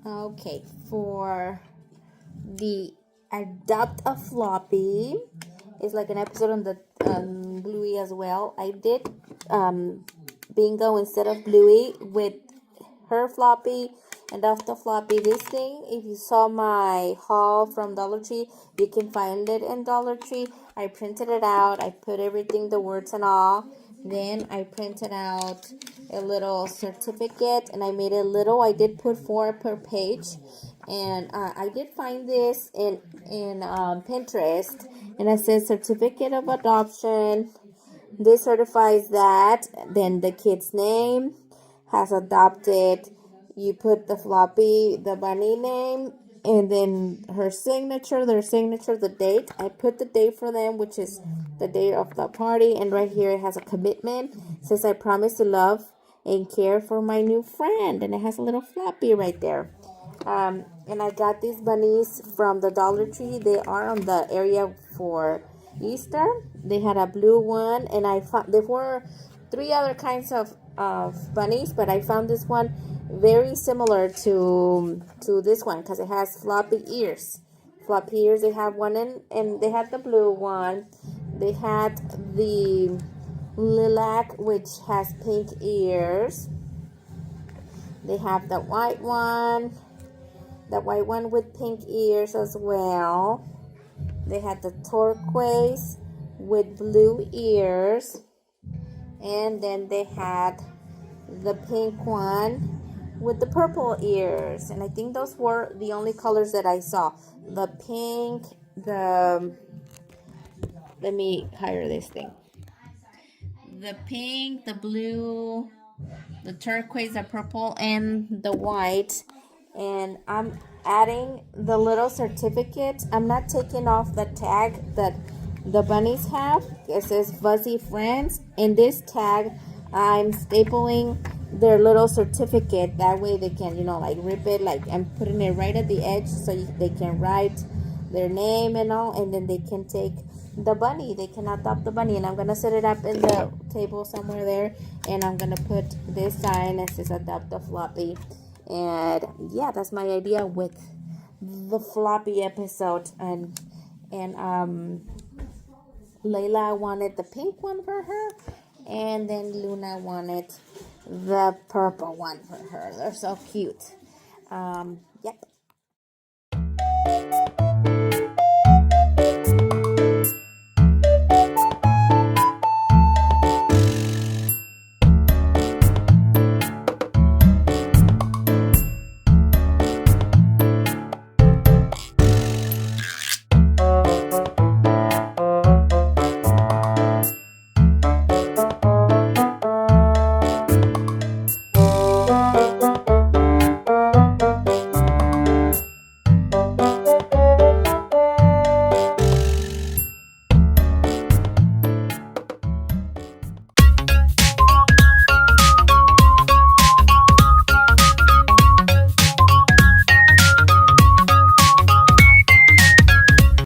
Okay, for the Adopt a Floppy, it's like an episode on the Bluey as well. I did bingo instead of Bluey with her floppy and Adopt Floppy. This thing, if you saw my haul from Dollar Tree, you can find it in Dollar Tree. I printed it out. I put everything, the words and all. Then I printed out a little certificate and I made it little. I did put 4 per page. And I did find this in Pinterest, and it says certificate of adoption. This certifies that then the kid's name has adopted. You put the floppy, the bunny name, and then her signature, their signature, the date. I put the date for them, which is the date of the party, and right here it has a commitment. It says I promise to love and care for my new friend, and it has a little floppy right there. And I got these bunnies from the Dollar Tree. They are on the area for Easter. They had a blue one, and I found there were 3 other kinds of bunnies, but I found this one very similar to this one because it has floppy ears. Floppy ears. They have one and they had the blue one. They had the lilac, which has pink ears. They have the white one. The white one with pink ears as well. They had the turquoise with blue ears. And then they had the pink one with the purple ears. And I think those were the only colors that I saw. The pink, let me hire this thing. The pink, the blue, the turquoise, the purple, and the white. And I'm adding the little certificate. I'm not taking off the tag that the bunnies have. It says Fuzzy Friends. In this tag, I'm stapling their little certificate. That way they can, like rip it. Like I'm putting it right at the edge so they can write their name and all. And then they can take the bunny. They can adopt the bunny. And I'm going to set it up in the table somewhere there. And I'm going to put this sign that says Adopt a Floppy. And yeah, that's my idea with the floppy episode. And Layla wanted the pink one for her, and then Luna wanted the purple one for her. They're so cute. Yep.